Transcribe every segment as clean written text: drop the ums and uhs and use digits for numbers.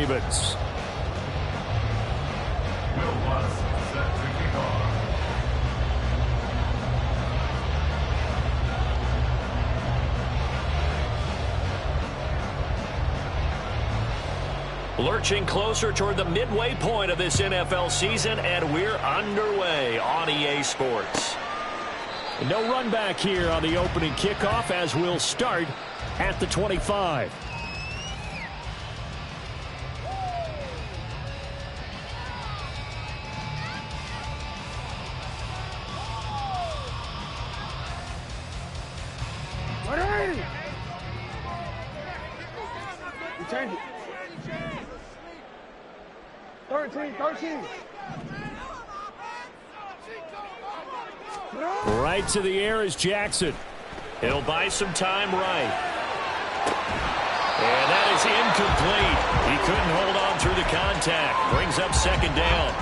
Ravens. Lurching closer toward the midway point of this NFL season, and we're underway on EA Sports. No run back here on the opening kickoff as we'll start at the 25. Ready? You change it. 13. Right to the air is Jackson. He'll buy some time right. And that is incomplete. He couldn't hold on through the contact. Brings up second down.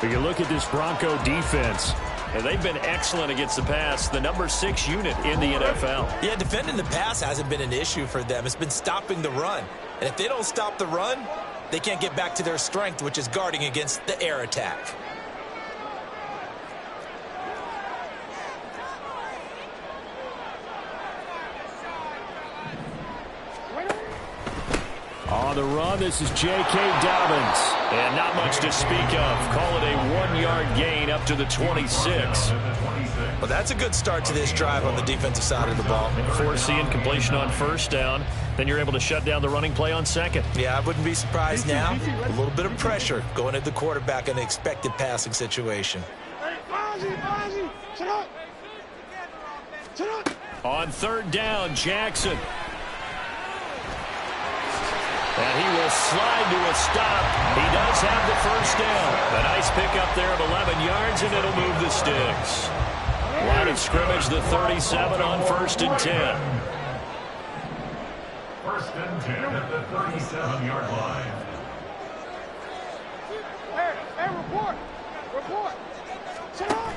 But you look at this Bronco defense, and they've been excellent against the pass. The number 6 unit in the NFL. Yeah, defending the pass hasn't been an issue for them. It's been stopping the run. And if they don't stop the run, they can't get back to their strength, which is guarding against the air attack. On the run, this is J.K. Dobbins. And not much to speak of. Call it a 1-yard gain up to the 26. Well, that's a good start to this drive on the defensive side of the ball. Forcing completion on first down. Then you're able to shut down the running play on second. Yeah, I wouldn't be surprised now. A little bit of pressure going at the quarterback in an expected passing situation. On third down, Jackson. And he will slide to a stop. He does have the first down. A nice pickup there of 11 yards, and it'll move the sticks. Line of scrimmage, the 37 on 1st and 10. 1st and 10 at the 37-yard line. Hey, report. Sit up.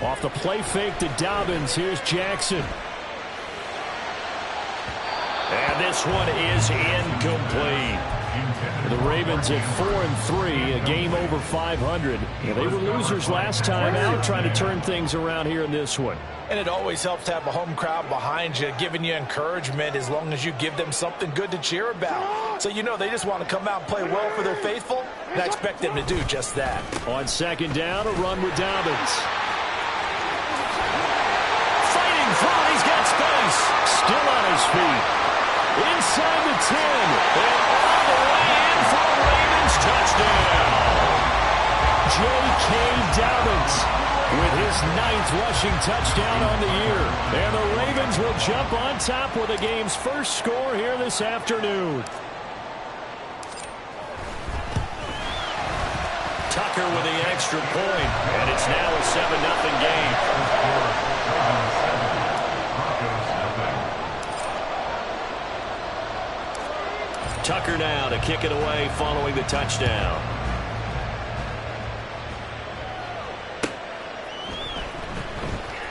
Off the play fake to Dobbins. Here's Jackson. And this one is incomplete. The Ravens at 4-3, a game over 500. They were losers last time out, trying to turn things around here in this one. And it always helps to have a home crowd behind you, giving you encouragement as long as you give them something good to cheer about. So you know they just want to come out and play well for their faithful, and I expect them to do just that. On second down, a run with Dobbins. Fighting through, he's got space. Still on his feet. Inside the 10. And all the way in for a Ravens touchdown. J.K. Dobbins with his 9th rushing touchdown on the year. And the Ravens will jump on top with the game's first score here this afternoon. Tucker with the extra point. And it's now a 7-0 game. Tucker now to kick it away following the touchdown.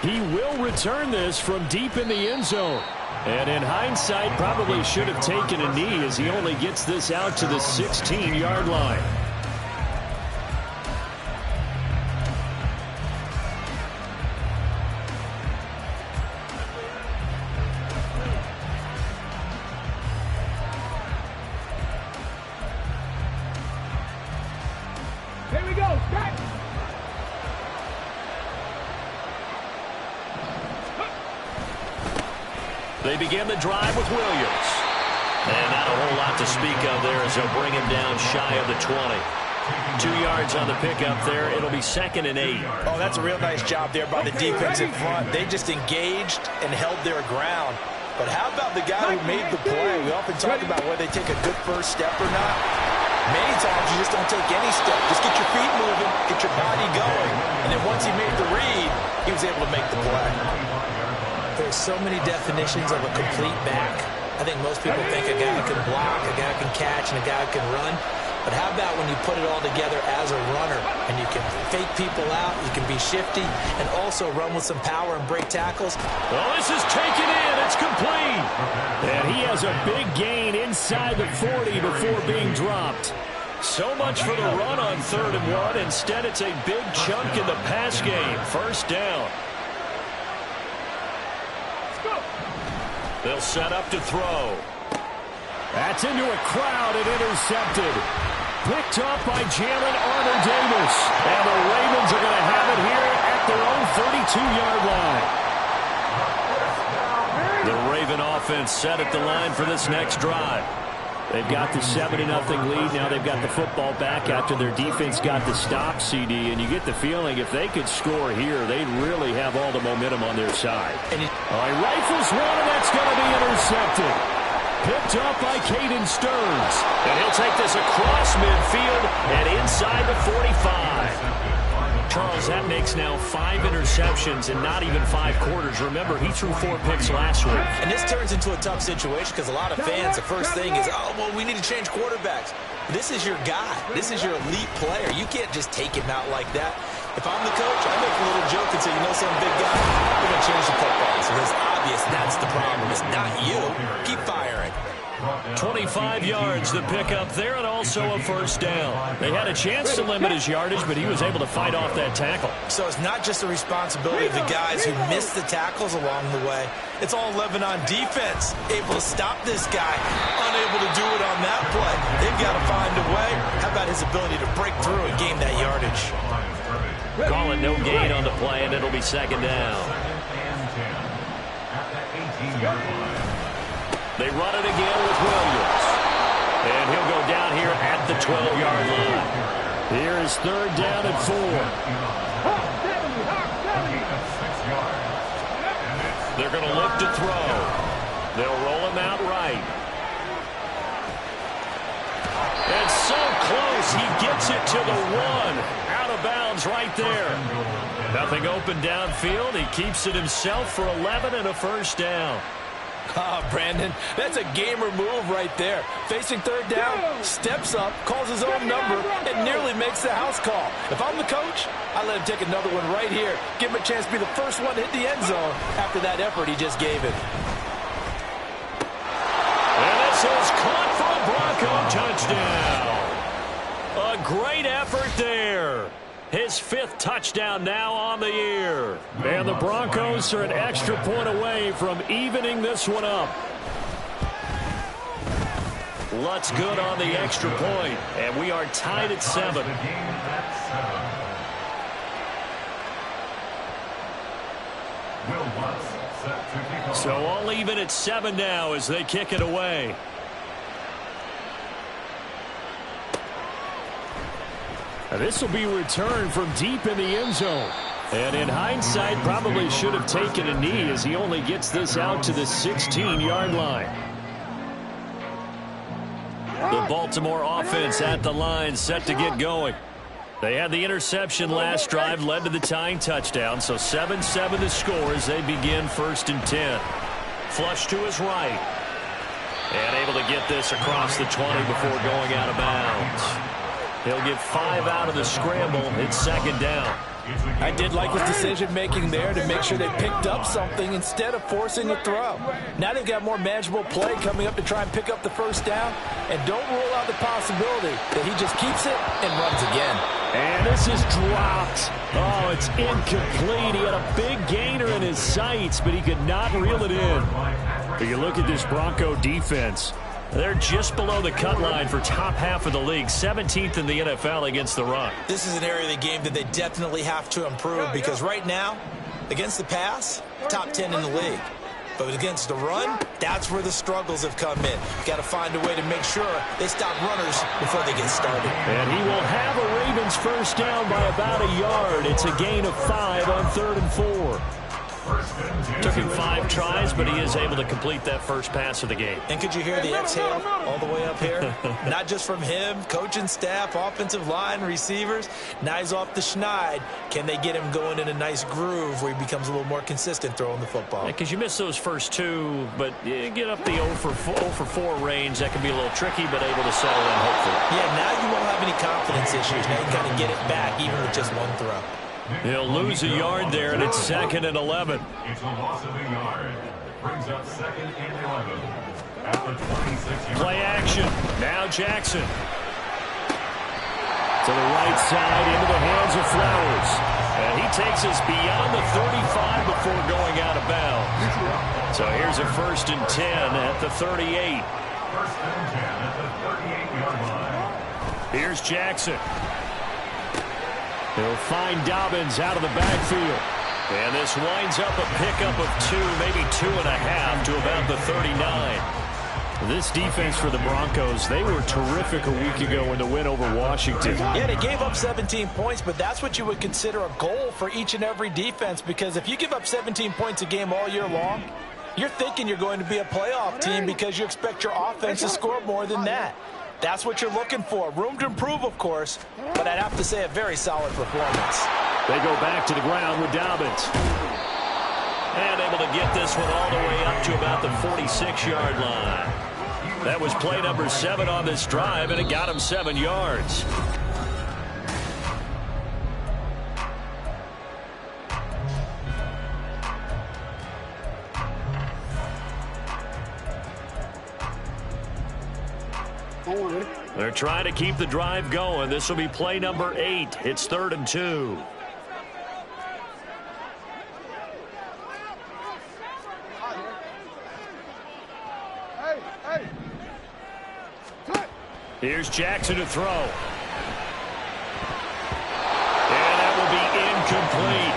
He will return this from deep in the end zone. And in hindsight, probably should have taken a knee as he only gets this out to the 16-yard line. Here we go. Back. They begin the drive with Williams. And not a whole lot to speak of there as they'll bring him down shy of the 20. 2 yards on the pickup there. It'll be 2nd and 8. Oh, that's a real nice job there by the defense in front. They just engaged and held their ground. But how about the guy who made the play? We often talk about whether they take a good first step or not. Many times you just don't take any step. Just get your feet moving, get your body going. And then once he made the read, he was able to make the play. There's so many definitions of a complete back. I think most people think a guy who can block, a guy who can catch, and a guy who can run. But how about when you put it all together as a runner and you can fake people out, you can be shifty, and also run with some power and break tackles? Well, this is taken in. It's complete. And he has a big gain inside the 40 before being dropped. So much for the run on 3rd and 1. Instead, it's a big chunk in the pass game. First down. Let's go. They'll set up to throw. That's into a crowd and intercepted. Picked up by Jalen Armour-Davis. And the Ravens are going to have it here at their own 32-yard line. The Raven offense set at the line for this next drive. They've got the 7-0 lead. Now they've got the football back after their defense got the stop, CD. And you get the feeling if they could score here, they'd really have all the momentum on their side. All right, rifles one, and that's going to be intercepted. Picked up by Caden Stearns. And he'll take this across midfield and inside the 45. Charles, that makes now 5 interceptions in not even 5 quarters. Remember, he threw 4 picks last week. And this turns into a tough situation because a lot of fans, the first thing is, oh, well, we need to change quarterbacks. This is your guy. This is your elite player. You can't just take him out like that. If I'm the coach, I make a little joke and say, you know, some big guy, we're going to change the football. So it's obvious that's the problem. It's not you. Keep firing. 25 yards to pick up there, and also a first down. They had a chance to limit his yardage, but he was able to fight off that tackle. So it's not just the responsibility of the guys who missed the tackles along the way. It's all 11 on defense. Able to stop this guy. Unable to do it on that play. They've got to find a way. How about his ability to break through and gain that yardage? Call it no gain on the play, and it'll be second down. They run it again with Williams. And he'll go down here at the 12-yard line. Here is 3rd down and 4. They're going to look to throw. They'll roll him out right. And so close, he gets it to the 1. Out of bounds right there. Nothing open downfield. He keeps it himself for 11 and a first down. Ah, Brandon, that's a gamer move right there. Facing 3rd down, steps up, calls his own number, and nearly makes the house call. If I'm the coach, I let him take another one right here. Give him a chance to be the first one to hit the end zone after that effort he just gave it. And this is caught for a Bronco touchdown. A great effort there. His 5th touchdown now on the year. And the Broncos are an extra point away from evening this one up. Lutz good on the extra point, and we are tied at 7. So all even at 7 now as they kick it away. This will be returned from deep in the end zone. And in hindsight, probably should have taken a knee as he only gets this out to the 16-yard line. The Baltimore offense at the line set to get going. They had the interception last drive, led to the tying touchdown. So 7-7 the score as they begin 1st and 10. Flush to his right. And able to get this across the 20 before going out of bounds. He'll get 5 out of the scramble. It's 2nd down. I did like his decision-making there to make sure they picked up something instead of forcing a throw. Now they've got more manageable play coming up to try and pick up the first down. And don't rule out the possibility that he just keeps it and runs again. And this is dropped. Oh, it's incomplete. He had a big gainer in his sights, but he could not reel it in. But you look at this Bronco defense. They're just below the cut line for top half of the league, 17th in the NFL against the run. This is an area of the game that they definitely have to improve because right now, against the pass, top 10 in the league. But against the run, that's where the struggles have come in. Got to find a way to make sure they stop runners before they get started. And he will have a Ravens first down by about a yard. It's a gain of 5 on 3rd and 4. Took him 5 tries, but he is able to complete that first pass of the game. And could you hear the exhale all the way up here? Not just from him, coaching staff, offensive line, receivers. Now he's off the schneid. Can they get him going in a nice groove where he becomes a little more consistent throwing the football? Because you miss those first 2, but you get up the 0 for 4 range. That can be a little tricky, but able to settle in, hopefully. Yeah, now you won't have any confidence issues. Now you can kind of get it back, even with just 1 throw. He'll lose a yard there, and it's 2nd and 11. It's a loss of a yard. Brings up 2nd and 11 at the 26-yard. Play action. Now Jackson. To the right side, into the hands of Flowers. And he takes us beyond the 35 before going out of bounds. So here's a 1st and 10 at the 38. 1st and 10 at the 38-yard line. Here's Jackson. He'll find Dobbins out of the backfield. And this winds up a pickup of 2, maybe 2.5 to about the 39. This defense for the Broncos, they were terrific a week ago in the win over Washington. Yeah, they gave up 17 points, but that's what you would consider a goal for each and every defense, because if you give up 17 points a game all year long, you're thinking you're going to be a playoff team because you expect your offense to score more than that. That's what you're looking for. Room to improve, of course, but I'd have to say a very solid performance. They go back to the ground with Dobbins. And able to get this one all the way up to about the 46-yard line. That was play number 7 on this drive, and it got him 7 yards. They're trying to keep the drive going. This will be play number 8. It's 3rd and 2. Here's Jackson to throw. And that will be incomplete.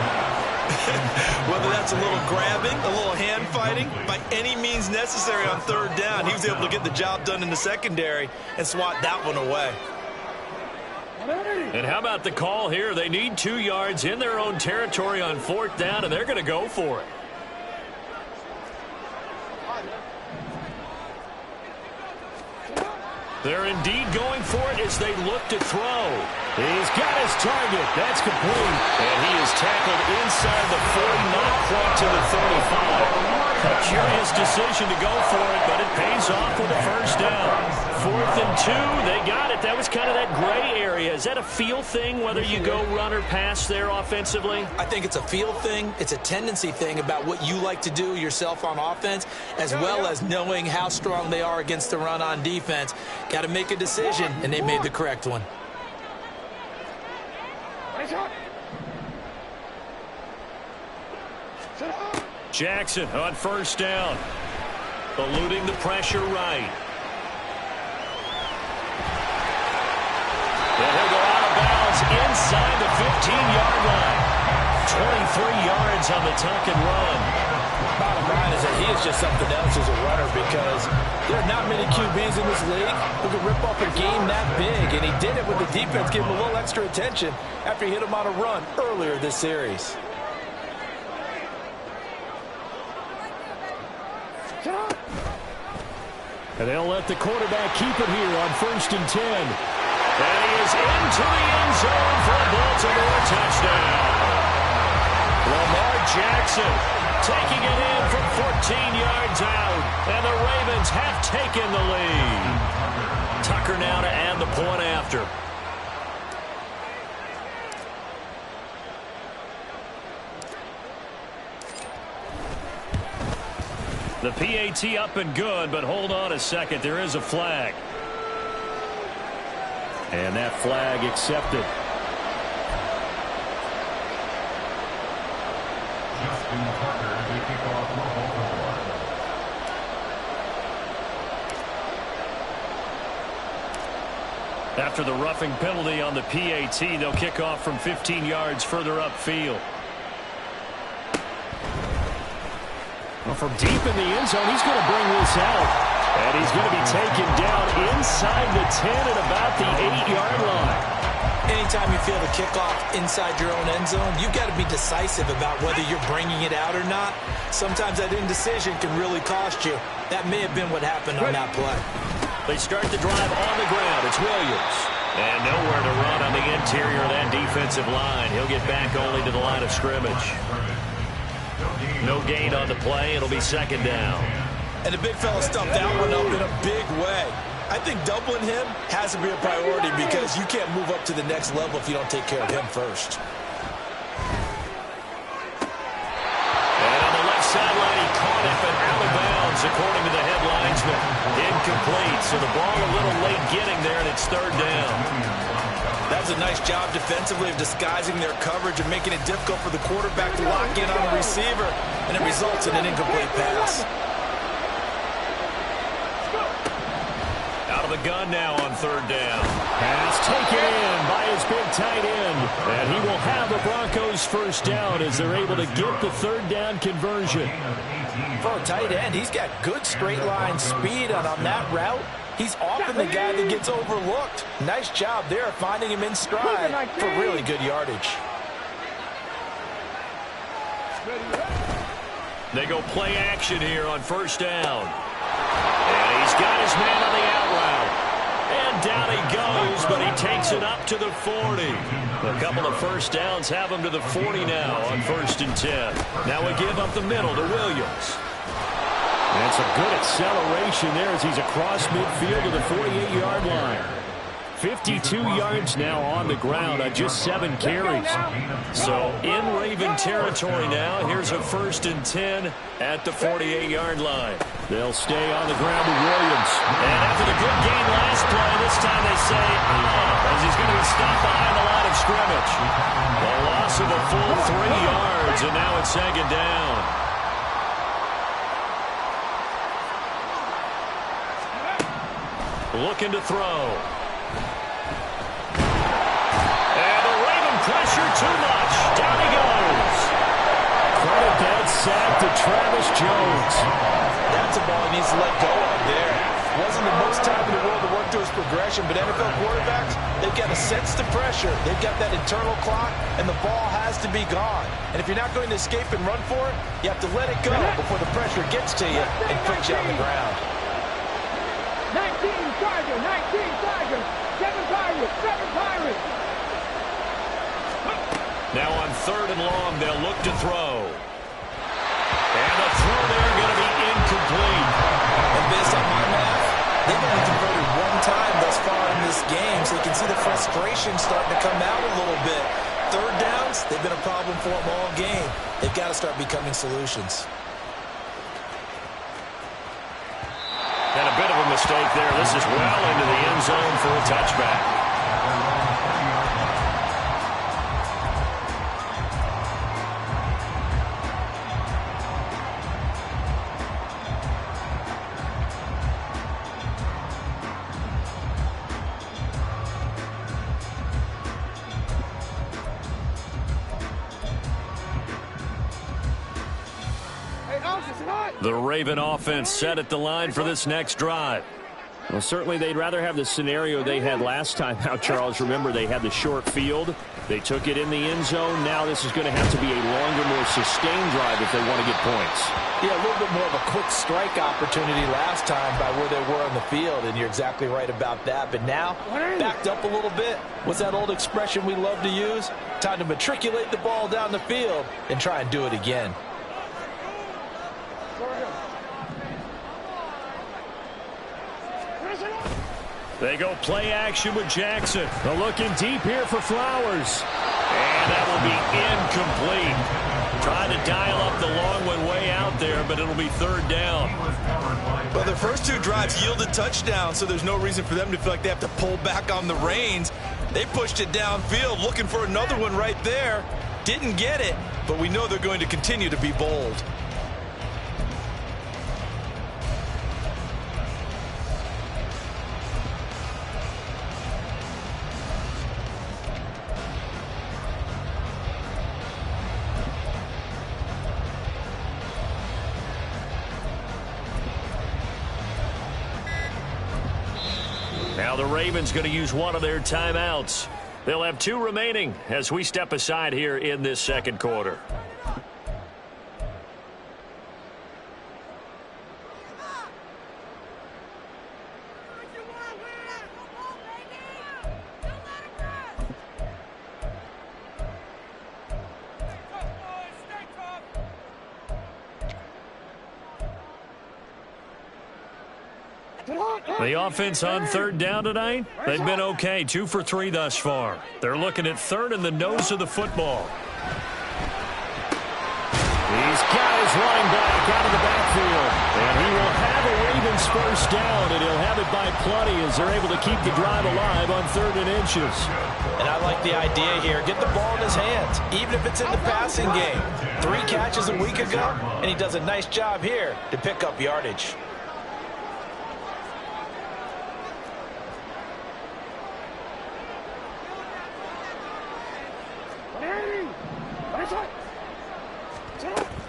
Whether that's a little grabbing, a little hand fighting, by any means necessary on 3rd down, he was able to get the job done in the secondary and swat that one away. And how about the call here? They need 2 yards in their own territory on 4th down, and they're going to go for it. They're indeed going for it as they look to throw. He's got his target. That's complete. And he is tackled inside the 40, not quite to the 35. A curious decision to go for it, but it pays off with a 1st down. 4th and 2, they got it. That was kind of that gray area. Is that a feel thing, whether you go run or pass there offensively? I think it's a feel thing. It's a tendency thing about what you like to do yourself on offense, as well as knowing how strong they are against the run on defense. Got to make a decision, and they made the correct one. Jackson on 1st down. Eluding the pressure right. And he'll go out of bounds inside the 15-yard line. 23 yards on the tuck and run. Bottom line is that he is just something else as a runner, because there are not many QBs in this league who can rip off a game that big, and he did it with the defense giving him a little extra attention after he hit him on a run earlier this series. And they'll let the quarterback keep it here on 1st and 10. And he is into the end zone for a Baltimore touchdown. Lamar Jackson taking it in from 14 yards out. And the Ravens have taken the lead. Tucker now to add the point after. The PAT up and good, but hold on a second. There is a flag. And that flag accepted. Justin Tucker to kick off the Baltimore. After the roughing penalty on the PAT, they'll kick off from 15 yards further upfield. From deep in the end zone, he's going to bring this out. And he's going to be taken down inside the 10 at about the 8-yard line. Anytime you feel the kickoff inside your own end zone, you've got to be decisive about whether you're bringing it out or not. Sometimes that indecision can really cost you. That may have been what happened on that play. They start the drive on the ground. It's Williams. And nowhere to run on the interior of that defensive line. He'll get back only to the line of scrimmage. No gain on the play. It'll be second down. And the big fella stuffed that one up in a big way. I think doubling him has to be a priority because you can't move up to the next level if you don't take care of him first. And on the left sideline, he caught it, but out of bounds, according to the head linesman. Incomplete, so the ball a little late getting there, and it's third down. That was a nice job defensively of disguising their coverage and making it difficult for the quarterback to lock in on the receiver, and it results in an incomplete pass. Out of the gun now on third down. Pass taken in by his big tight end. And he will have the Broncos first down as they're able to get the third down conversion. For a tight end, he's got good straight line speed, and on that route, he's often the guy that gets overlooked. Nice job there finding him in stride for really good yardage. They go play action here on first down. And he's got his man on the out route. And down he goes, but he takes it up to the 40. A couple of first downs have him to the 40 now on 1st and 10. Now we give up the middle to Williams. And some good acceleration there as he's across midfield to the 48-yard line. 52 yards now on the ground on just 7 carries. So in Raven territory now. Here's a 1st and 10 at the 48-yard line. They'll stay on the ground with Williams. And after the good game last play, this time they say, as he's going to be stopped behind the line of scrimmage. A loss of a full 3 yards, and now it's second down. Looking to throw. Pressure too much. Down he goes. Credit that sack to Travis Jones. That's a ball he needs to let go of there. Wasn't the most time in the world to work to his progression, but NFL quarterbacks, they've got to sense the pressure. They've got that internal clock, and the ball has to be gone. And if you're not going to escape and run for it, you have to let it go before the pressure gets to you and puts you on the ground. 19 Tigers, 19 Tigers, 7 Pirates, 7 Pirates. Now on 3rd and long, they'll look to throw. And the throw there going to be incomplete. And based on my math, they've only converted 1 time thus far in this game, so you can see the frustration starting to come out a little bit. Third downs, they've been a problem for them all game. They've got to start becoming solutions. And a bit of a mistake there. This is well into the end zone for a touchback. The Raven offense set at the line for this next drive. Well, certainly they'd rather have the scenario they had last time out, Charles. Remember, they had the short field. They took it in the end zone. Now this is going to have to be a longer, more sustained drive if they want to get points. Yeah, a little bit more of a quick strike opportunity last time by where they were on the field, and you're exactly right about that. But now, backed up a little bit. What's that old expression we love to use? Time to matriculate the ball down the field and try and do it again. They go play action with Jackson. They're looking deep here for Flowers. And that will be incomplete. Trying to dial up the long one way out there, but it'll be third down. Well, their first 2 drives yielded touchdowns, so there's no reason for them to feel like they have to pull back on the reins. They pushed it downfield, looking for another one right there. Didn't get it, but we know they're going to continue to be bold. Now the Ravens going to use one of their timeouts. They'll have 2 remaining as we step aside here in this second quarter. The offense on third down tonight, they've been okay, 2 for 3 thus far. They're looking at third in the nose of the football. He's got his running back out of the backfield. And he will have a Ravens first down, and he'll have it by plenty as they're able to keep the drive alive on 3rd and inches. And I like the idea here. Get the ball in his hands, even if it's in the passing game. 3 catches a week ago, and he does a nice job here to pick up yardage.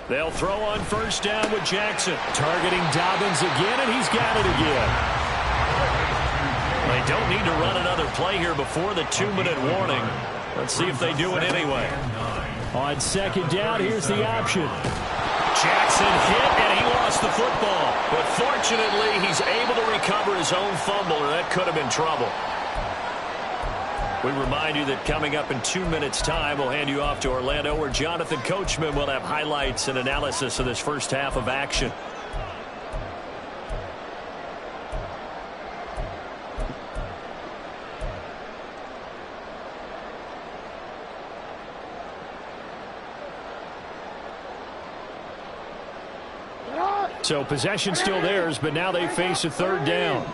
They'll throw on first down with Jackson. Targeting Dobbins again, and he's got it again. They don't need to run another play here before the 2-minute warning. Let's see if they do it anyway. On second down, here's the option. Jackson hit, and he lost the football. But fortunately, he's able to recover his own fumble, or that could have been trouble. We remind you that coming up in 2 minutes' time, we'll hand you off to Orlando, where Jonathan Coachman will have highlights and analysis of this first half of action. So possession still theirs, but now they face a third down.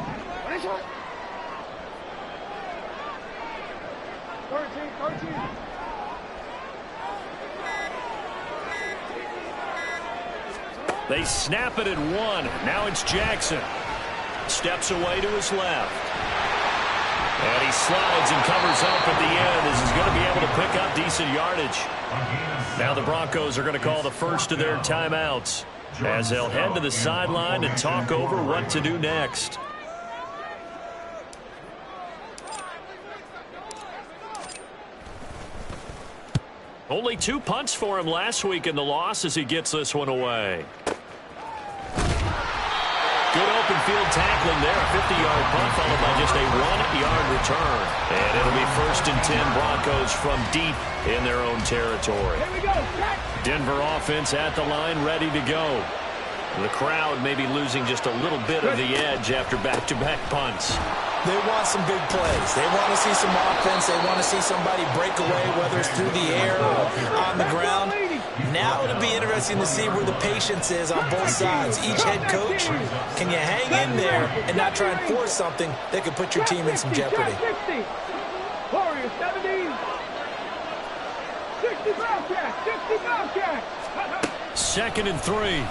They snap it at 1. Now it's Jackson. Steps away to his left. And he slides and covers up at the end as he's going to be able to pick up decent yardage. Now the Broncos are going to call the first of their timeouts as they'll head to the sideline to talk over what to do next. Only 2 punts for him last week in the loss as he gets this one away. Good open field tackling there. A 50-yard punt followed by just a 1-yard return. And it'll be 1st and 10 Broncos from deep in their own territory. Here we go. Denver offense at the line, ready to go. The crowd may be losing just a little bit of the edge after back-to-back punts. They want some big plays. They want to see some offense. They want to see somebody break away, whether it's through the air or on the ground. Now it'll be interesting to see where the patience is on both sides. Each head coach, can you hang in there and not try and force something that could put your team in some jeopardy? 60. Warriors 70. 60 Bobcats. 60 Bobcats. 2nd and 3.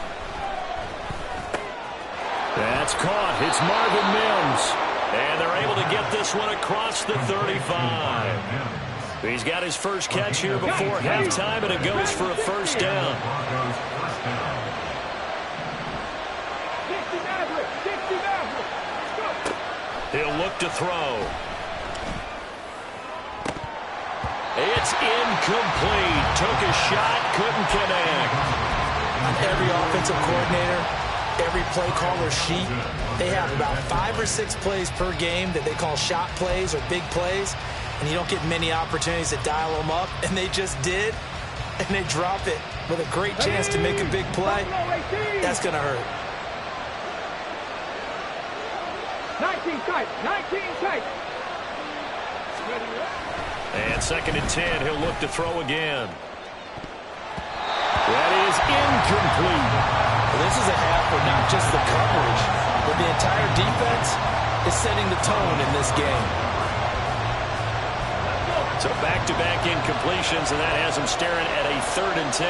That's caught. It's Marvin Mims. And they're able to get this one across the 35. He's got his first catch here before halftime, and it goes for a first down. He'll look to throw. It's incomplete. Took a shot, couldn't connect. On every offensive coordinator, every play caller sheet, they have about 5 or 6 plays per game that they call shot plays or big plays, and you don't get many opportunities to dial them up, and they just did, and they drop it with a great chance to make a big play. That's going to hurt. 19 tight. 19 tight. And 2nd and 10, he'll look to throw again. That is incomplete. Well, this is a half where not just the coverage, but the entire defense is setting the tone in this game. So back-to-back incompletions, and that has them staring at a 3rd and 10.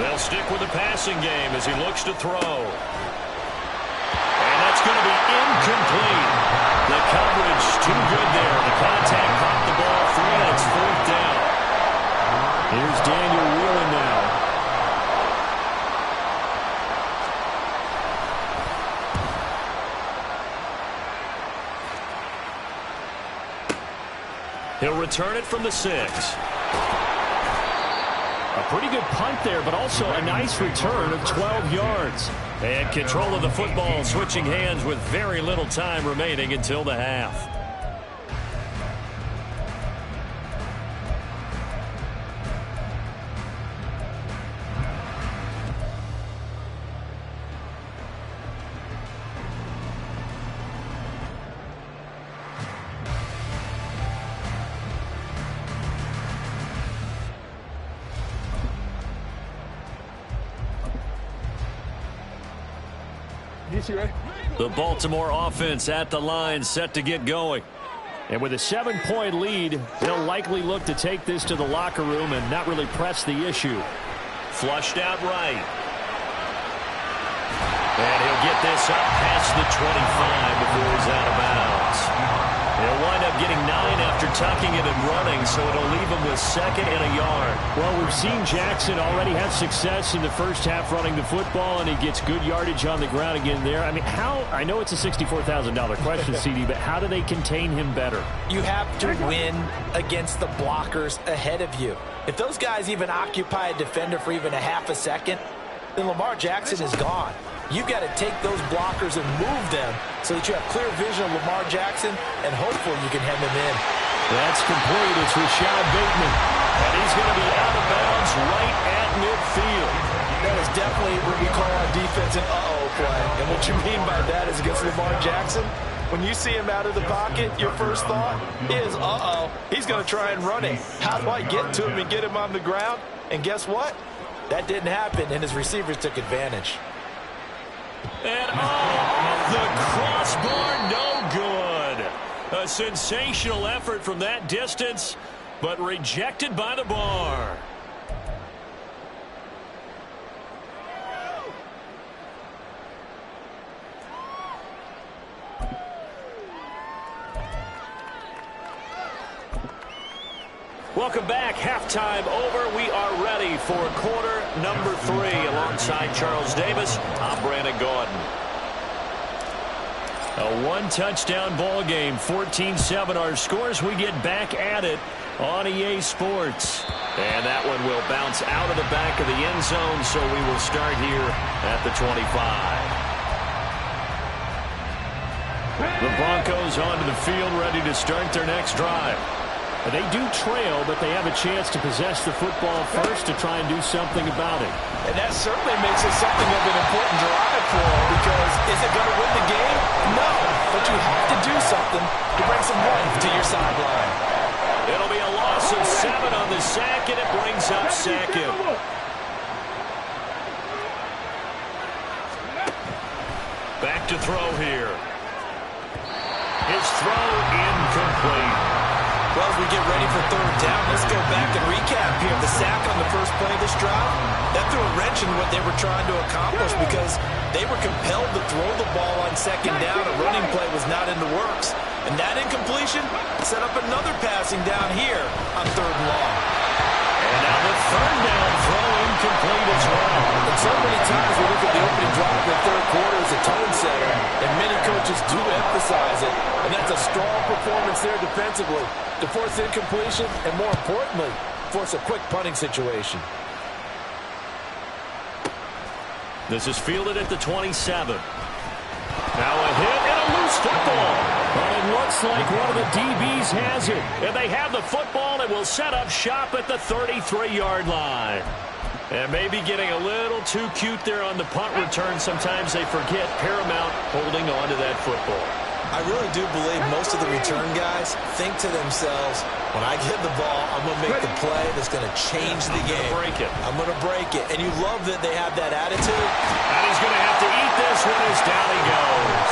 They'll stick with the passing game as he looks to throw. And that's going to be incomplete. The coverage too good there. The contact popped the ball free, and it's 4th down. Here's Daniel Whelan now. He'll return it from the 6. A pretty good punt there, but also a nice return of 12 yards. And control of the football switching hands with very little time remaining until the half. The Baltimore offense at the line, set to get going. And with a 7-point lead, they'll likely look to take this to the locker room and not really press the issue. Flushed out right. And he'll get this up past the 25 before he's out of bounds. He'll wind up getting 9 after tucking it and running, so it'll leave him with 2nd and a yard. Well, we've seen Jackson already have success in the first half running the football, and he gets good yardage on the ground again there. I mean, I know it's a $64,000 question, CD, but how do they contain him better? You have to win against the blockers ahead of you. If those guys even occupy a defender for even a half a second, then Lamar Jackson is gone. You've got to take those blockers and move them so that you have clear vision of Lamar Jackson, and hopefully you can hem him in. That's complete. It's Rashad Bateman. And he's going to be out of bounds right at midfield. That is definitely what we call our defense an uh-oh play. And what you mean by that is against Lamar Jackson, when you see him out of the pocket, your first thought is, uh-oh, he's going to try and run it. How do I get to him and get him on the ground? And guess what? That didn't happen, and his receivers took advantage. And off the crossbar, no good. A sensational effort from that distance, but rejected by the bar. Welcome back. Halftime over. We are ready for quarter number 3. Alongside Charles Davis, I'm Brandon Gaudin. A one-touchdown ball game, 14-7 our scores. We get back at it on EA Sports. And that one will bounce out of the back of the end zone, so we will start here at the 25. The Broncos onto the field, ready to start their next drive. They do trail, but they have a chance to possess the football first to try and do something about it. And that certainly makes it something of an important drive for them, because is it going to win the game? No, but you have to do something to bring some life to your sideline. It'll be a loss of 7 on the sack, and it brings up 2nd. Back to throw here. His throw incomplete. Well, as we get ready for third down, let's go back and recap here. The sack on the first play of this drive, that threw a wrench in what they were trying to accomplish, because they were compelled to throw the ball on second down. A running play was not in the works. And that incompletion set up another passing down here on 3rd and long. And now the third down throw incomplete as well. And so many times we look at the opening drive of the third quarter as a tone setter, and many coaches do emphasize it. And that's a strong performance there defensively to force incompletion and, more importantly, force a quick punting situation. This is fielded at the 27. Now a hit and a loose football. But it looks like one of the DBs has it. And they have the football and will set up shop at the 33-yard line. And maybe getting a little too cute there on the punt return. Sometimes they forget paramount holding on to that football. I really do believe most of the return guys think to themselves, when I get the ball, I'm going to make the play that's going to change the game. I'm going to break it. And you love that they have that attitude. And he's going to have to eat this one as down he goes.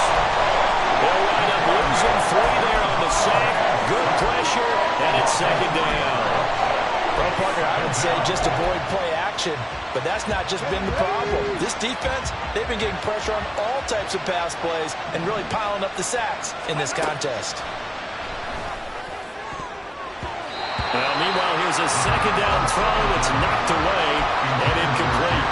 They'll wind up losing 3 there on the sack. Good pressure, and it's 2nd down. Well, partner, I would say just avoid play action, but that's not just been the problem. This defense, they've been getting pressure on all types of pass plays and really piling up the sacks in this contest. Well, meanwhile, here's a 2nd down throw that's knocked away and incomplete.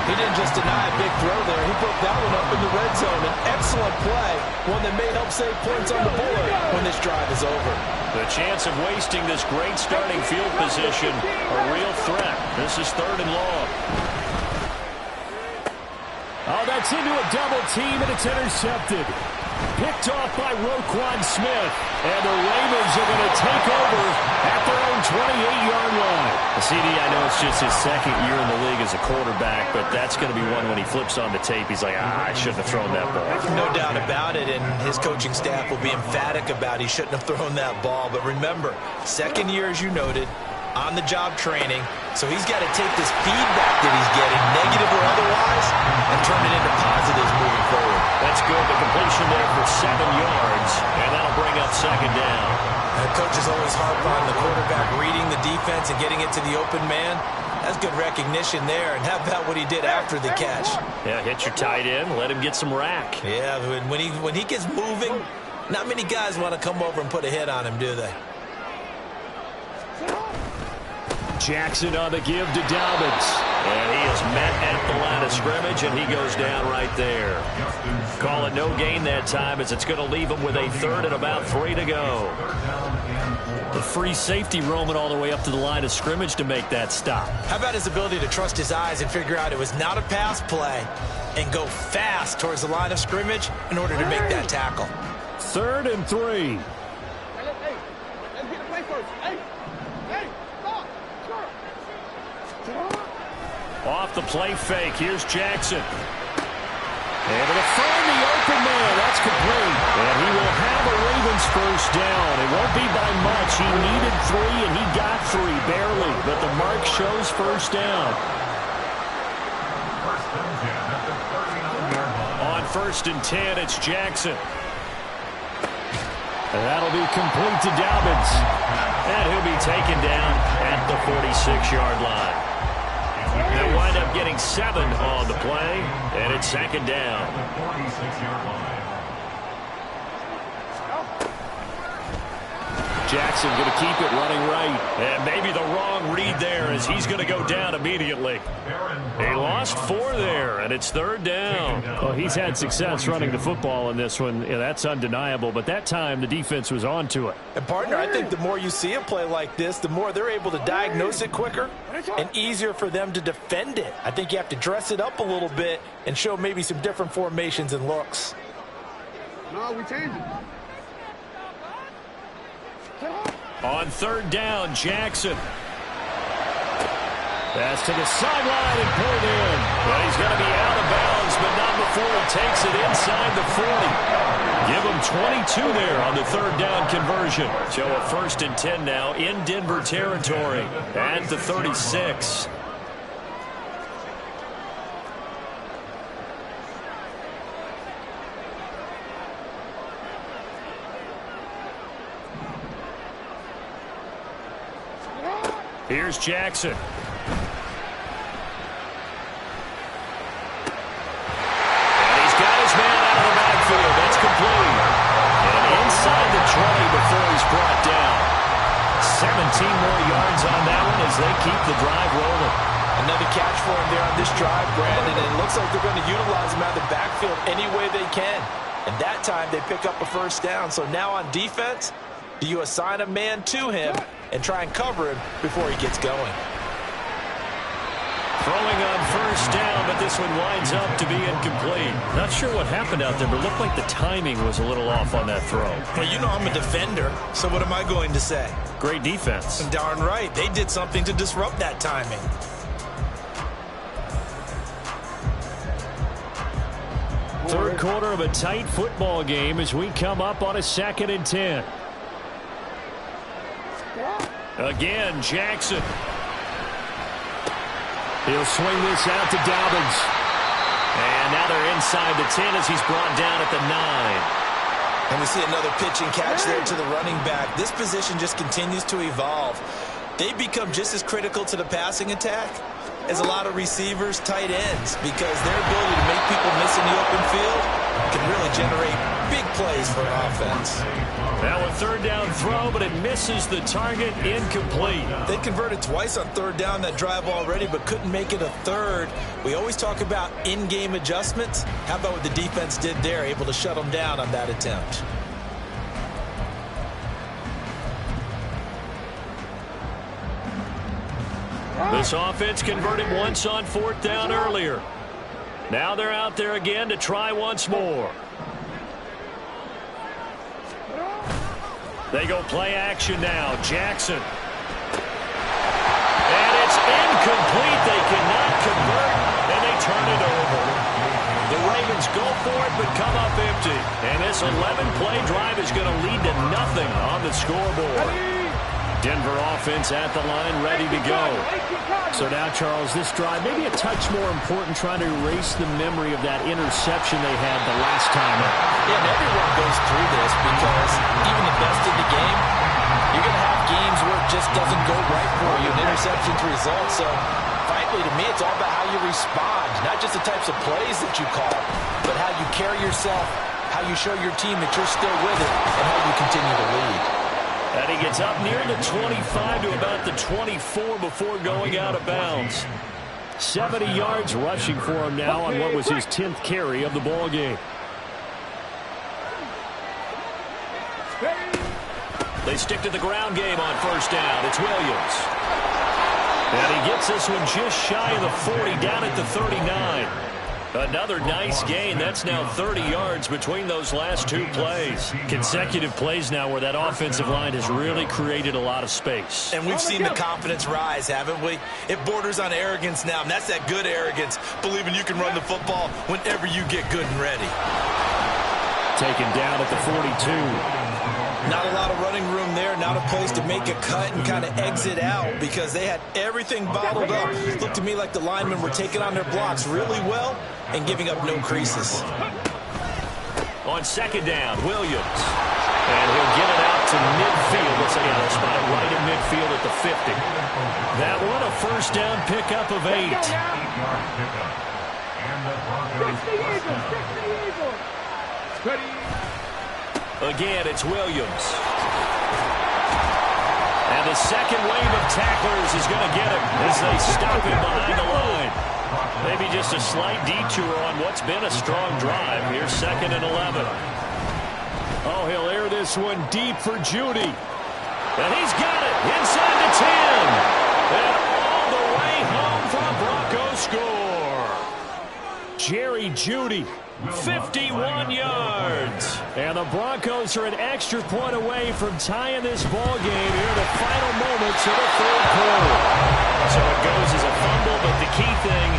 He didn't just deny a big throw there. He broke that one up in the red zone. An excellent play, one that may help save points on the board when this drive is over. The chance of wasting this great starting field position, a real threat. This is 3rd and long. Oh, that's into a double team, and it's intercepted. Picked off by Roquan Smith. And the Ravens are going to take over at their own 28-yard line. CD, I know it's just his 2nd year in the league as a quarterback, but that's going to be one when he flips on the tape, he's like, I shouldn't have thrown that ball. No doubt about it, and his coaching staff will be emphatic about he shouldn't have thrown that ball. But remember, 2nd year, as you noted, on-the-job training, so he's got to take this feedback that he's getting, negative or otherwise, and turn it into positives moving forward. That's good. The completion there for 7 yards, and that'll bring up 2nd down. Coaches always harp on the quarterback reading the defense and getting it to the open man. That's good recognition there, and how about what he did after the catch? Yeah, hit your tight end, let him get some rack. Yeah, when he gets moving, not many guys want to come over and put a hit on him, do they? Jackson on the give to Dobbins. And he is met at the line of scrimmage, and he goes down right there. Call it no gain that time, as it's going to leave him with a 3rd and about 3 to go. The free safety roaming all the way up to the line of scrimmage to make that stop. How about his ability to trust his eyes and figure out it was not a pass play and go fast towards the line of scrimmage in order to make that tackle? 3rd and 3. Off the play fake, here's Jackson. Able to find the open man. That's complete. And he will have a Ravens 1st down. It won't be by much. He needed 3, and he got 3, barely. But the mark shows 1st down. On 1st and 10, it's Jackson. And that'll be complete to Dobbins. And he'll be taken down at the 46-yard line. They'll wind up getting 7 on the play, and it's 2nd down. Jackson going to keep it running right. And maybe the wrong read there, as he's going to go down immediately. He lost 4 there, and it's 3rd down. Well, he's had success running the football in this one. Yeah, that's undeniable. But that time, the defense was on to it. And, partner, I think the more you see a play like this, the more they're able to diagnose it quicker and easier for them to defend it. I think you have to dress it up a little bit and show maybe some different formations and looks. No, we changed it. On 3rd down, Jackson. Pass to the sideline and pulled in. Well, he's going to be out of bounds, but not before he takes it inside the 40. Give him 22 there on the 3rd down conversion. So a 1st and 10 now in Denver territory at the 36. Here's Jackson. And he's got his man out of the backfield. That's complete. And inside the 20 before he's brought down. 17 more yards on that one as they keep the drive rolling. Another catch for him there on this drive, Brandon. And it looks like they're going to utilize him out of the backfield any way they can. And that time they pick up a 1st down. So now on defense, do you assign a man to him and try and cover him before he gets going? Throwing on 1st down, but this one winds up to be incomplete. Not sure what happened out there, but it looked like the timing was a little off on that throw. Well, you know I'm a defender, so what am I going to say? Great defense. Darn right. They did something to disrupt that timing. Third quarter of a tight football game as we come up on a 2nd and 10. Again, Jackson. He'll swing this out to Dobbins. And now they're inside the 10 as he's brought down at the 9. And we see another pitch and catch there to the running back. This position just continues to evolve. They become just as critical to the passing attack as a lot of receivers, tight ends, because their ability to make people miss in the open field can really generate big plays for an offense. Now a third down throw, but it misses the target, incomplete. They converted twice on third down that drive already, but couldn't make it a third. We always talk about in-game adjustments. How about what the defense did there, able to shut them down on that attempt? This offense converted once on fourth down earlier. Now they're out there again to try once more. They go play action now. Jackson. And it's incomplete. They cannot convert, and they turn it over. The Ravens go for it, but come up empty. And this 11-play drive is going to lead to nothing on the scoreboard. Denver offense at the line, ready to go. So now, Charles, this drive maybe a touch more important, trying to erase the memory of that interception they had the last time out. Yeah, and everyone goes through this because even the best in the game, you're going to have games where it just doesn't go right for you, and interceptions result. So, frankly, to me, it's all about how you respond, not just the types of plays that you call, but how you carry yourself, how you show your team that you're still with it, and how you continue to lead. And he gets up near the 25 to about the 24 before going out of bounds. 70 yards rushing for him now on what was his 10th carry of the ball game. They stick to the ground game on first down. It's Williams. And he gets this one just shy of the 40, down at the 39. Another nice gain. That's now 30 yards between those last two plays. Consecutive plays now where that offensive line has really created a lot of space. And we've seen the confidence rise, haven't we? It borders on arrogance now, and that's that good arrogance, believing you can run the football whenever you get good and ready. Taken down at the 42. Not a lot of running room there, not a place to make a cut and kind of exit out because they had everything bottled up. It looked to me like the linemen were taking on their blocks really well and giving up no creases. On second down, Williams. And he'll get it out to midfield. Looks like he'll spot it right in midfield at the 50. That one a first down pickup of 8. Again, it's Williams. And the second wave of tacklers is going to get him as they stop him behind the line. Maybe just a slight detour on what's been a strong drive. Here's 2nd and 11. Oh, he'll air this one deep for Jeudy. And he's got it inside the 10. And all the way home for a Broncos score. Jerry Jeudy. 51 yards. And the Broncos are an extra point away from tying this ball game here in the final moments of the third quarter. So it goes as a fumble, but the key thing,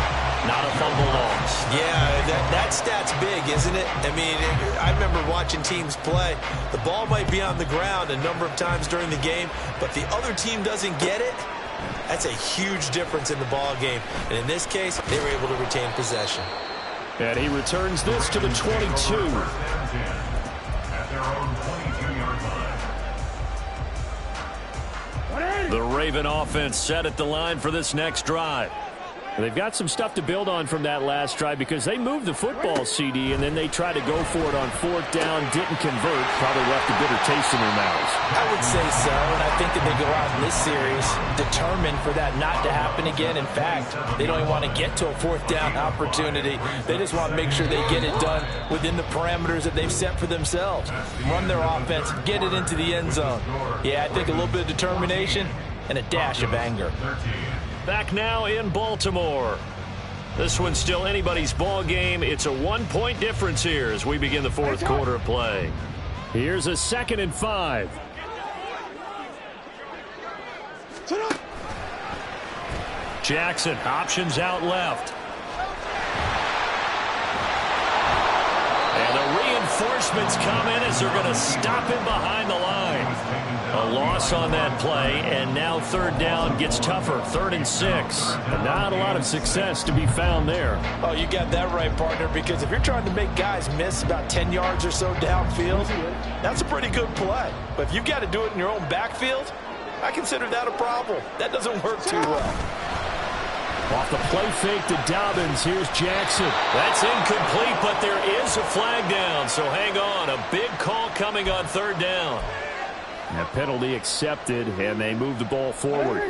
not a fumble loss. Yeah, that stat's big, isn't it? I mean, I remember watching teams play. The ball might be on the ground a number of times during the game, but the other team doesn't get it. That's a huge difference in the ball game. And in this case, they were able to retain possession. And he returns this to the 22. At their own 22-yard line. The Raven offense set at the line for this next drive. They've got some stuff to build on from that last drive because they moved the football, CD, and then they tried to go for it on fourth down, didn't convert, probably left a bitter taste in their mouths. I would say so, and I think that they go out in this series determined for that not to happen again. In fact, they don't even want to get to a fourth down opportunity. They just want to make sure they get it done within the parameters that they've set for themselves. Run their offense, get it into the end zone. Yeah, I think a little bit of determination and a dash of anger. Back now in Baltimore. This one's still anybody's ball game. It's a 1-point difference here as we begin the fourth quarter of play. Here's a 2nd and 5. Jackson, options out left. And the reinforcements come in as they're going to stop him behind the line. A loss on that play, and now third down gets tougher. 3rd and 6. Not a lot of success to be found there. Oh, you got that right, partner, because if you're trying to make guys miss about 10 yards or so downfield, that's a pretty good play. But if you've got to do it in your own backfield, I consider that a problem. That doesn't work too well. Off the play fake to Dobbins, here's Jackson. That's incomplete, but there is a flag down, so hang on. A big call coming on third down. A penalty accepted, and they move the ball forward.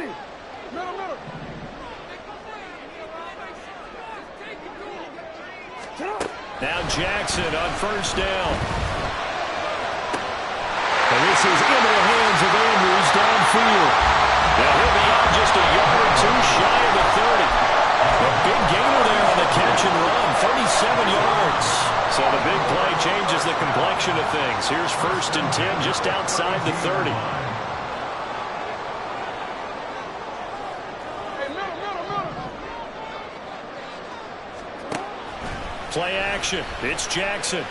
Now Jackson on first down. And this is into the hands of Andrews downfield. Now he'll be out just a yard or two shy of the 30. A big gainer there on the catch and run, 37 yards. So the big play changes the complexion of things. Here's 1st and 10 just outside the 30. Play action. It's Jackson.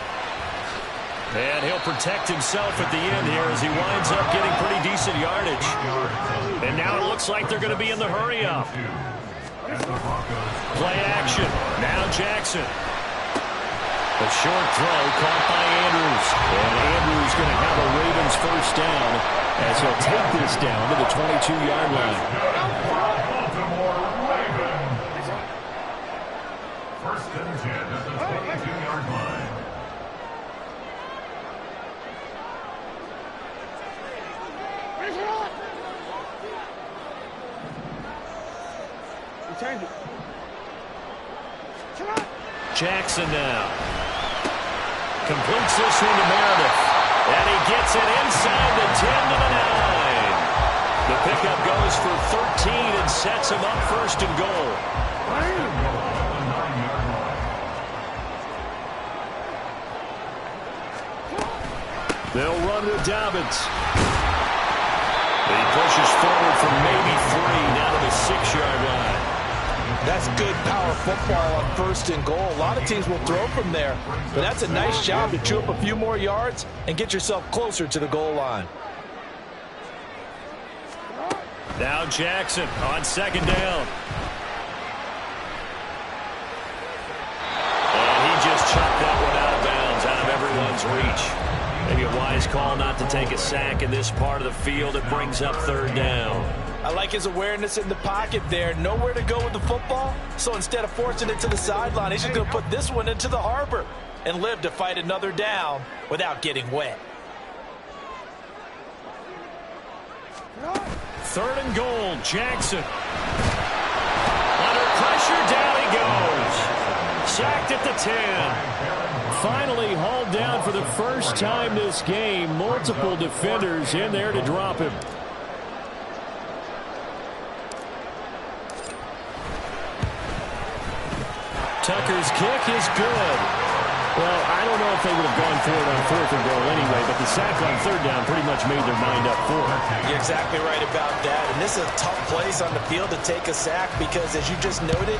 And he'll protect himself at the end here as he winds up getting pretty decent yardage. And now it looks like they're going to be in the hurry up. Play action. Now Jackson. A short throw caught by Andrews. And Andrews going to have a Ravens first down as he'll take this down to the 22-yard line. First and 10 at the 22-yard line. Change it. Jackson now. Completes this one to Meredith. And he gets it inside the 10 to the 9. The pickup goes for 13 and sets him up 1st and goal. They'll run with Dobbins. He pushes forward for maybe 3 down to the 6-yard line. That's good power football on 1st and goal. A lot of teams will throw from there, but that's a nice job to chew up a few more yards and get yourself closer to the goal line. Now Jackson on 2nd down. And he just chucked that one out of bounds, out of everyone's reach. Maybe a wise call not to take a sack in this part of the field. It brings up 3rd down. I like his awareness in the pocket there. Nowhere to go with the football, so instead of forcing it to the sideline, he's just going to put this one into the harbor and live to fight another down without getting wet. 3rd and goal, Jackson. Under pressure, down he goes. Sacked at the 10. Finally hauled down for the first time this game. Multiple defenders in there to drop him. Tucker's kick is good. Well, I don't know if they would have gone for it on 4th and goal anyway, but the sack on 3rd down pretty much made their mind up for it. You're exactly right about that. And this is a tough place on the field to take a sack because, as you just noted,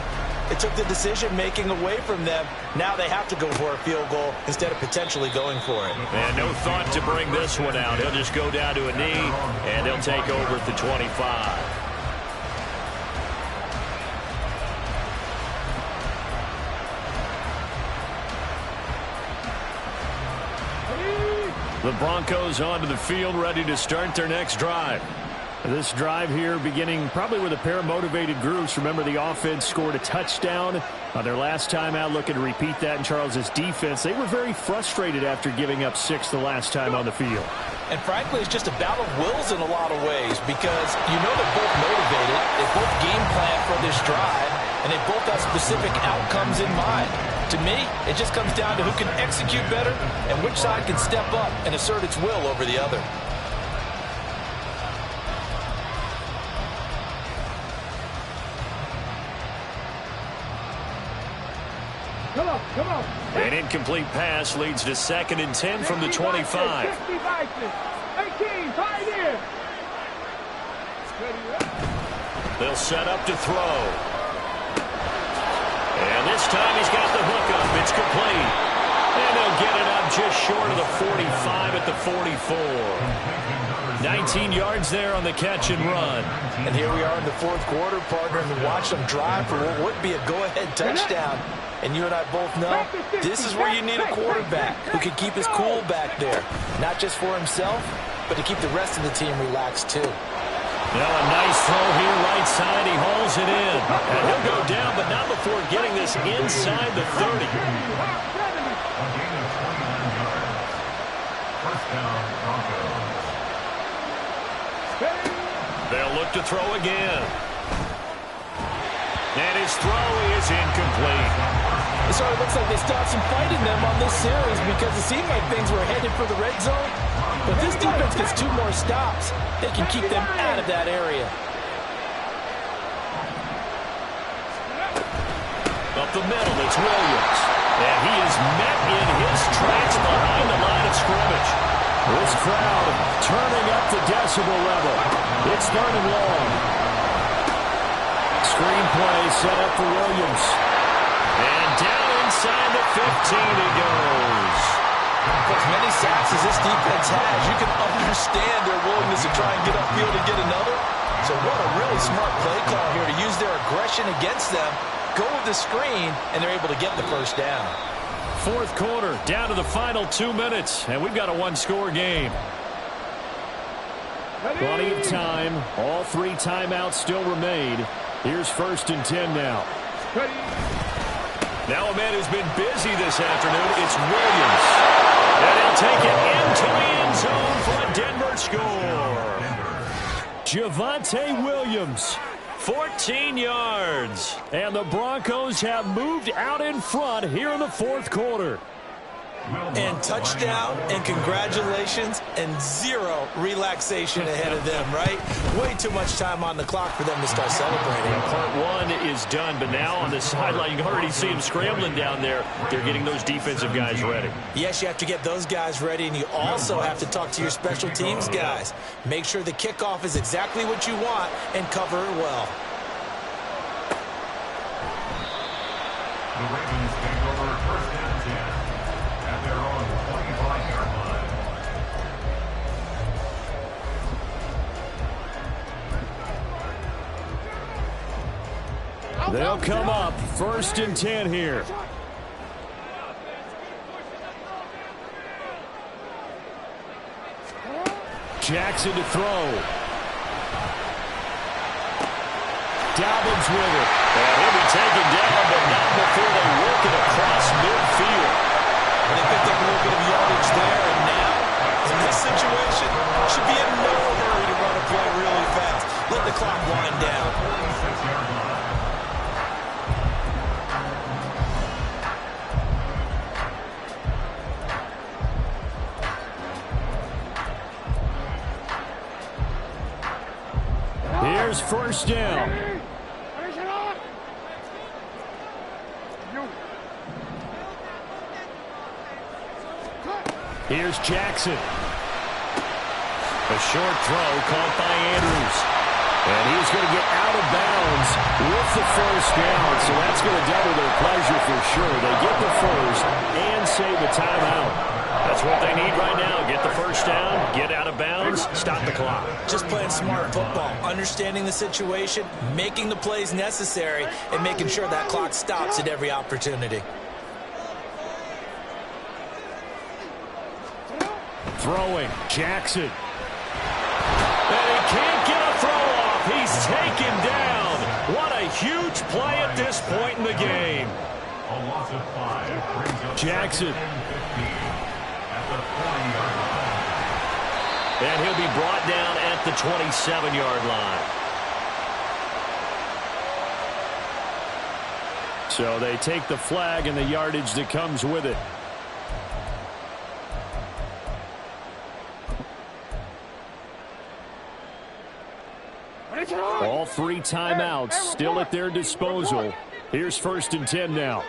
it took the decision-making away from them. Now they have to go for a field goal instead of potentially going for it. And no thought to bring this one out. He'll just go down to a knee, and he'll take over at the 25. The Broncos onto the field, ready to start their next drive. This drive here beginning probably with a pair of motivated groups. Remember, the offense scored a touchdown on their last time out, looking to repeat that in Charles's defense. They were very frustrated after giving up 6 the last time on the field. And frankly, it's just a battle of wills in a lot of ways because you know they're both motivated, they both game plan for this drive, and they both have specific outcomes in mind. To me, it just comes down to who can execute better and which side can step up and assert its will over the other. Come on. An incomplete pass leads to 2nd and 10 from the 25. 18, tied in. They'll set up to throw. And this time he's got the hook up. It's complete. And they'll get it up just short of the 45 at the 44. 19 yards there on the catch and run. And here we are in the 4th quarter, partner, and watch them drive for what would be a go-ahead touchdown. And you and I both know this is where you need a quarterback who can keep his cool back there. Not just for himself, but to keep the rest of the team relaxed too. Now a nice throw here right side. He hauls it in. And he'll go down, but not before getting this inside the 30. A gain of 29 yards. First down, Broncos. They'll look to throw again. And his throw is incomplete. It sort of looks like they still have some fight in them on this series because it seemed like things were headed for the red zone. But this defense gets 2 more stops. They can keep them out of that area. Up the middle, it's Williams. And he is met in his tracks behind the line of scrimmage. This crowd turning up the decibel level. It's 3rd and long. Screen play set up for Williams. And down inside the 15 he goes. For as many sacks as this defense has, you can understand their willingness to try and get upfield and get another. So what a really smart play call here to use their aggression against them, go with the screen, and they're able to get the first down. 4th quarter, down to the final 2 minutes, and we've got a 1-score game. Plenty of time. All 3 timeouts still remain. Here's 1st and 10 now. Now a man who's been busy this afternoon, it's Williams. And he'll take it into the end zone for a Denver score. Javonte Williams, 14 yards. And the Broncos have moved out in front here in the 4th quarter. And touchdown, and congratulations, and 0 relaxation ahead of them, right? Way too much time on the clock for them to start celebrating. Part 1 is done, but now on the sideline, you can already see them scrambling down there. They're getting those defensive guys ready. Yes, you have to get those guys ready, and you also have to talk to your special teams guys. Make sure the kickoff is exactly what you want and cover it well. The Ravens take over 1st and 10 at their own 25-yard line. They'll come up 1st and 10 here. Jackson to throw. Dobbins with it. And he'll be taken down, but not before they work it across midfield. They picked up a little bit of yardage there, and now, in this situation, should be in no hurry to run a play really fast. Let the clock wind down. 26-yard line. Here's 1st down. Here's Jackson. A short throw caught by Andrews. And he's going to get out of bounds with the 1st down. So that's going to double their pleasure for sure. They get the 1st and save a timeout. That's what they need right now. Get the 1st down, get out of bounds, stop the clock. Just playing smart football, understanding the situation, making the plays necessary, and making sure that clock stops at every opportunity. Throwing, Jackson. And he can't get a throw off. He's taken down. What a huge play at this point in the game. A loss of 5 brings up Jackson. 15 at the 40-yard line. And he'll be brought down at the 27-yard line. So they take the flag and the yardage that comes with it. All 3 timeouts still at their disposal. Here's 1st and 10 now.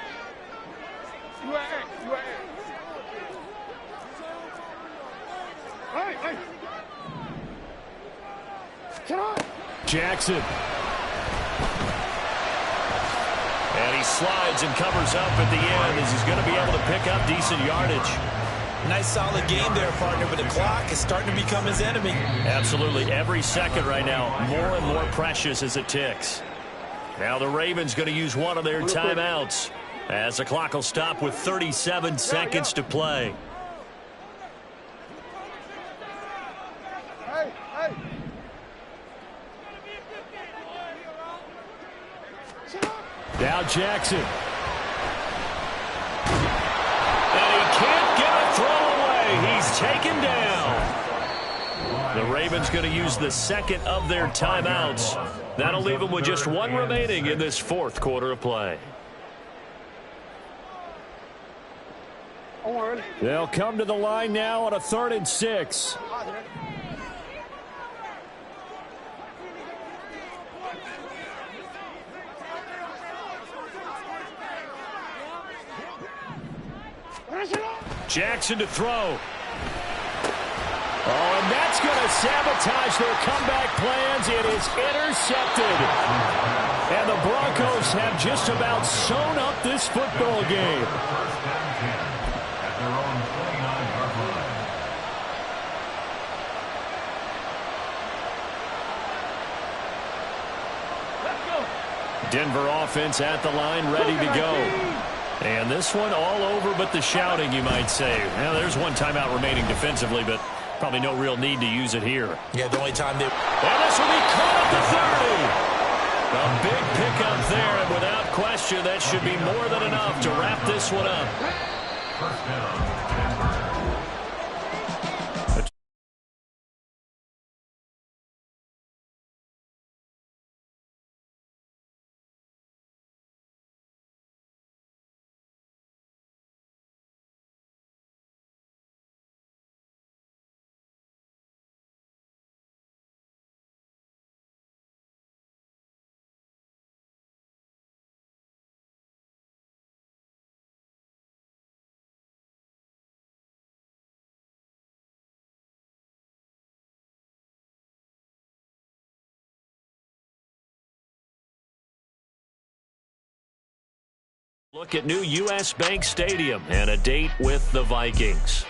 Jackson. And he slides and covers up at the end as he's going to be able to pick up decent yardage. Nice solid game there, partner, but the clock is starting to become his enemy. Absolutely. Every second right now, more and more precious as it ticks. Now the Ravens going to use one of their timeouts as the clock will stop with 37 seconds to play. Now Jackson. And he can't get a throw away. He's taken down. The Ravens going to use the second of their timeouts. That'll leave them with just one remaining in this fourth quarter of play. They'll come to the line now on a 3rd and 6. Jackson to throw. Oh, and that's going to sabotage their comeback plans. It is intercepted. And the Broncos have just about sewn up this football game. Denver offense at the line, ready to go. And this one all over but the shouting, you might say. Well, there's one timeout remaining defensively, but probably no real need to use it here. Yeah, the only time they... And this will be caught at the 30. A big pickup there, and without question, that should be more than enough to wrap this one up. First down, Denver. Look at new U.S. Bank Stadium and a date with the Vikings.